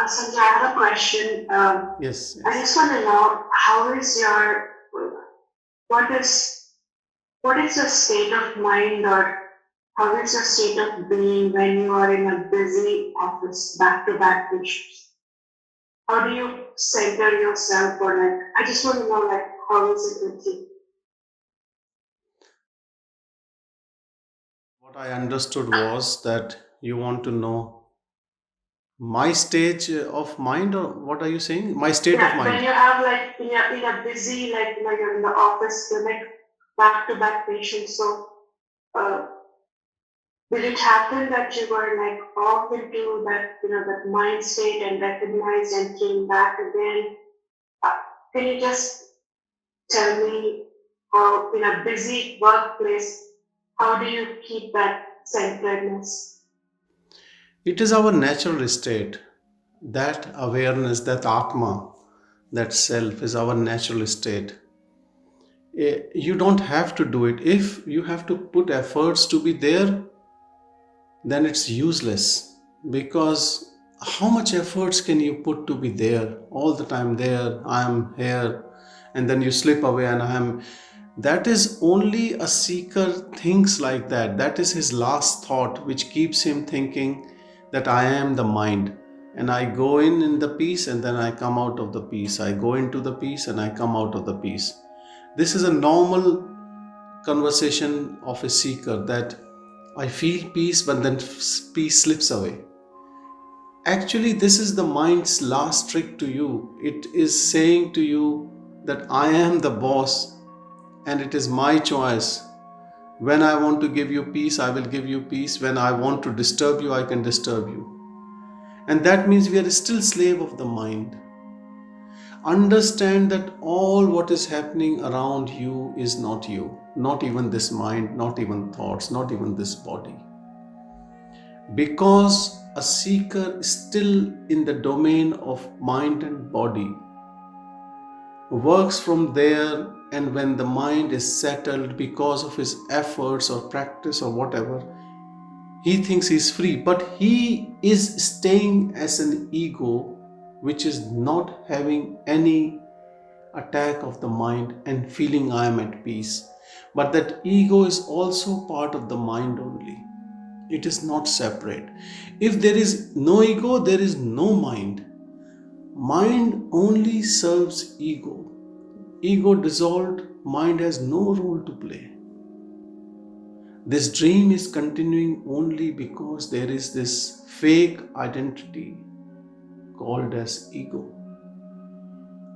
Sanjay, I have a question. Yes. I just want to know what is your state of mind, or how is your state of being when you are in a busy office, back-to-back patients? How do you center yourself, or like, I just want to know, like, how is it with you? What I understood was that you want to know my stage of mind, or what are you saying? My state of Yeah, when mind. you have like in a busy, like, you're in the office, you're like back-to-back patients, so uh, will it happen that you were like off into that, that mind state and recognized and came back again? Uh, can you just tell me how, in a busy workplace, how do you keep that centeredness? It is our natural state. That awareness, that Atma, that self is our natural state. You don't have to do it. If you have to put efforts to be there, then it's useless, because how much efforts can you put to be there all the time? There I am here, and then you slip away and I am. That is only a seeker thinks like that. That is his last thought, which keeps him thinking that I am the mind, and I go in the peace, and then I come out of the peace. I go into the peace and I come out of the peace. This is a normal conversation of a seeker, that I feel peace, but then peace slips away. Actually, this is the mind's last trick to you. It is saying to you that I am the boss and it is my choice. When I want to give you peace, I will give you peace. When I want to disturb you, I can disturb you. And that means we are still slave of the mind. Understand that all what is happening around you is not you, not even this mind, not even thoughts, not even this body. Because a seeker is still in the domain of mind and body, works from there, and when the mind is settled because of his efforts or practice or whatever, he thinks he's free, but he is staying as an ego which is not having any attack of the mind and feeling I am at peace. But that ego is also part of the mind only. It is not separate. If there is no ego, there is no mind. Mind only serves ego. Ego dissolved, mind has no role to play. This dream is continuing only because there is this fake identity called as ego.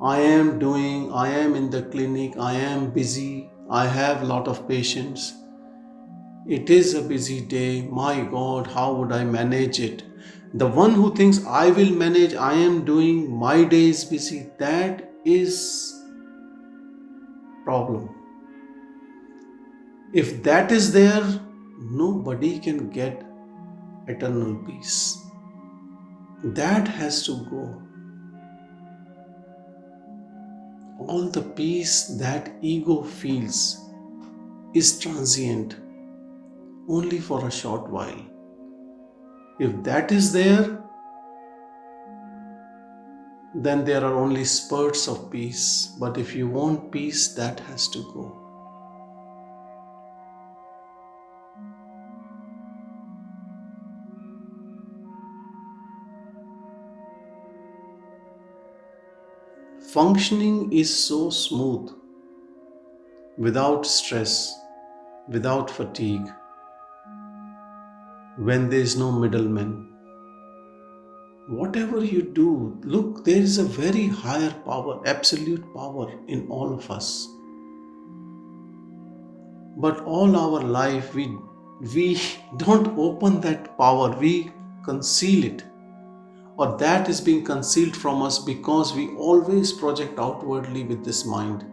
I am doing, I am in the clinic, I am busy, I have a lot of patients. It is a busy day. My God, how would I manage it? The one who thinks I will manage, I am doing, my day is busy, that is problem. If that is there, nobody can get eternal peace. That has to go. All the peace that ego feels is transient, only for a short while. If that is there, then there are only spurts of peace. But if you want peace, that has to go. Functioning is so smooth, without stress, without fatigue, when there is no middleman. Whatever you do, look, there is a very higher power, absolute power in all of us. But all our life, we don't open that power, we conceal it, or that is being concealed from us because we always project outwardly with this mind.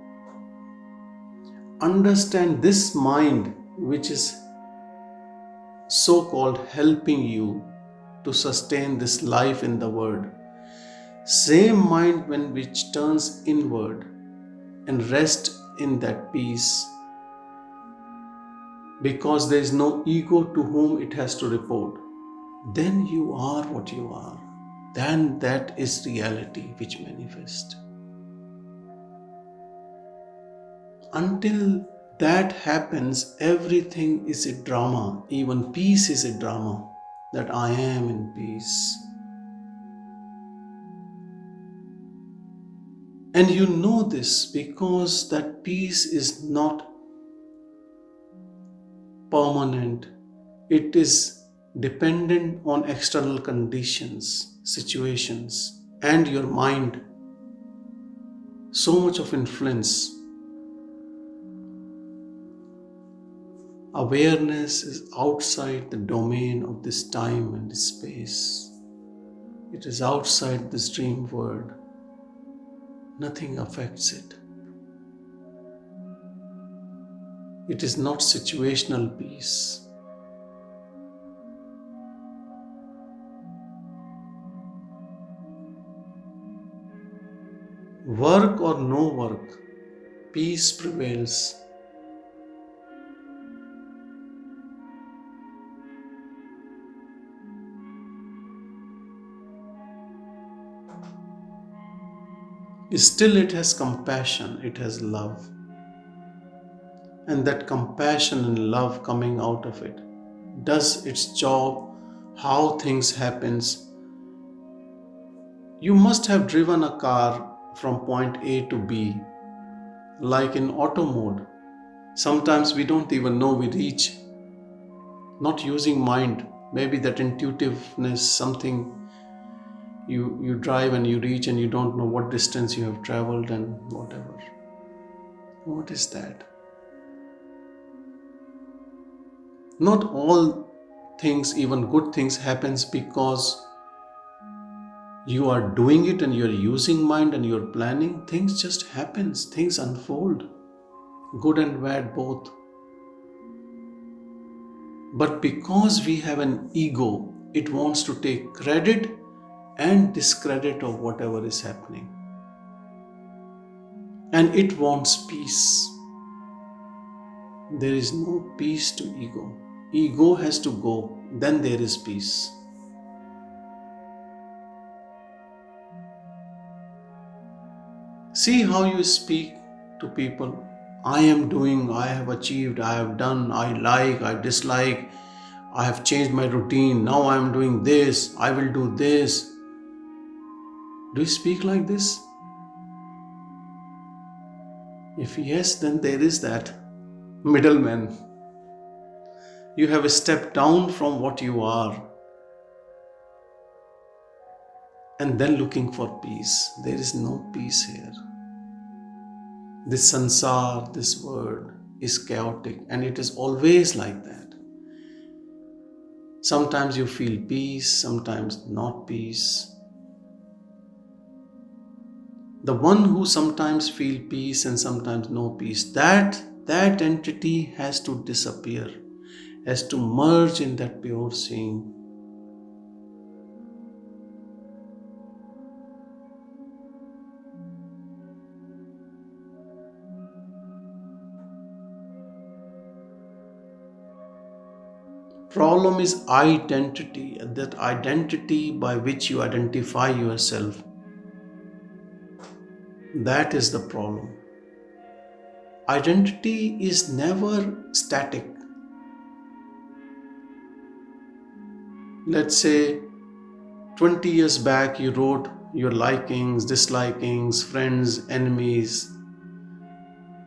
Understand this mind, which is so called helping you to sustain this life in the world. Same mind when which turns inward and rest in that peace, because there is no ego to whom it has to report, then you are what you are. then that is reality which manifests. Until that happens, everything is a drama. Even peace is a drama, that I am in peace. And you know this because that peace is not permanent. It is dependent on external conditions, situations, and your mind. So much of influence. Awareness is outside the domain of this time and this space. It is outside this dream world. Nothing affects it. It is not situational peace. Work or no work, peace prevails. Still, it has compassion, it has love. And that compassion and love coming out of it does its job, how things happens. You must have driven a car from point A to B, like in auto mode. Sometimes we don't even know we reach, not using mind. Maybe that intuitiveness, something you drive and you reach and you don't know what distance you have traveled and whatever. What is that? Not all things, even good things, happens because you are doing it and you're using mind and you're planning. Things just happens, things unfold, good and bad both. But because we have an ego, it wants to take credit and discredit of whatever is happening. And it wants peace. There is no peace to ego. Ego has to go, then there is peace. See how you speak to people. I am doing, I have achieved, I have done, I like, I dislike, I have changed my routine, now I am doing this, I will do this. Do you speak like this? If yes, then there is that middleman. You have stepped down from what you are and then looking for peace. There is no peace here. This sansar, this world, is chaotic and it is always like that. Sometimes you feel peace, sometimes not peace. The one who sometimes feel peace and sometimes no peace, that entity has to disappear, has to merge in that pure seeing. Problem is identity, that identity by which you identify yourself. That is the problem. Identity is never static. Let's say 20 years back you wrote your likings, dislikings, friends, enemies,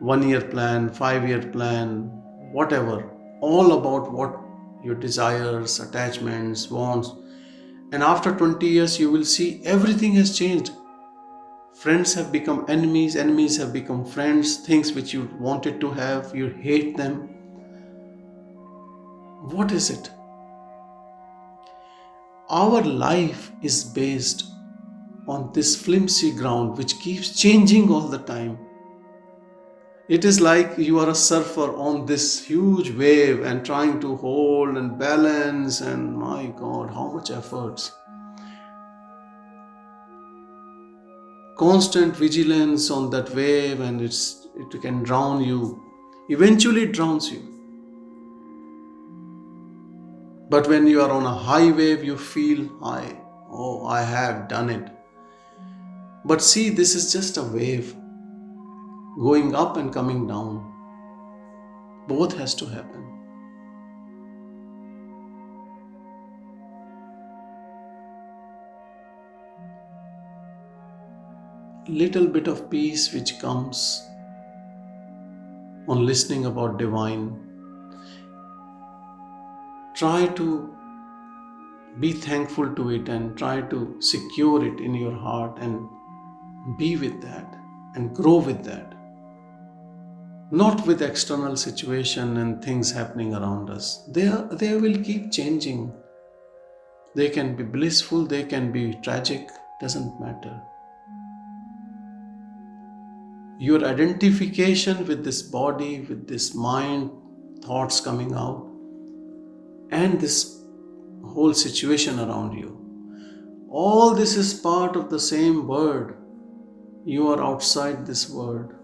1-year plan, 5-year plan, whatever, all about what your desires, attachments, wants. And after 20 years you will see everything has changed. Friends have become enemies, enemies have become friends, things which you wanted to have, you hate them. What is it? Our life is based on this flimsy ground which keeps changing all the time. It is like you are a surfer on this huge wave and trying to hold and balance, and my God, how much efforts. Constant vigilance on that wave, and it can drown you. Eventually it drowns you. But when you are on a high wave, you feel high. Oh, I have done it. But see, this is just a wave going up and coming down. Both has to happen. Little bit of peace which comes on listening about divine. Try to be thankful to it and try to secure it in your heart and be with that and grow with that. Not with external situation and things happening around us. They will keep changing. They can be blissful, they can be tragic, doesn't matter. Your identification with this body, with this mind, thoughts coming out, and this whole situation around you, all this is part of the same word. You are outside this word.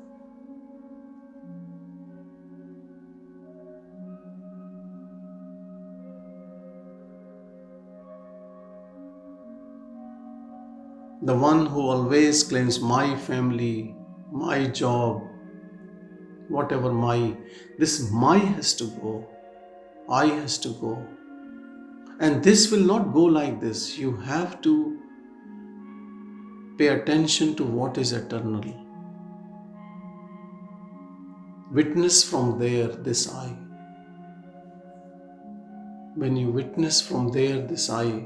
The one who always claims my family, my job, whatever this my has to go, I has to go. And this will not go like this. You have to pay attention to what is eternal. Witness from there this I. When you witness from there this I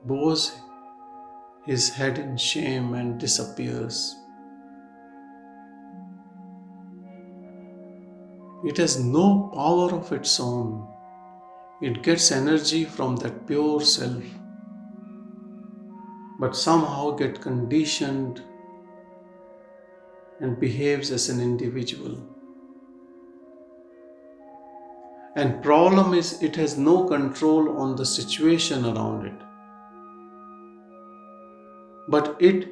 bows his head in shame and disappears. It has no power of its own. It gets energy from that pure self, but somehow gets conditioned and behaves as an individual. And problem is, it has no control on the situation around it. But it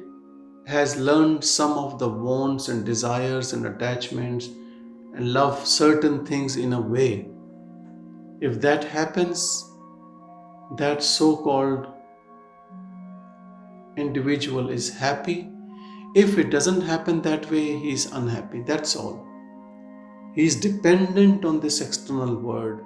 has learned some of the wants and desires and attachments and love certain things in a way. If that happens, that so-called individual is happy. If it doesn't happen that way, he is unhappy. That's all. He is dependent on this external world.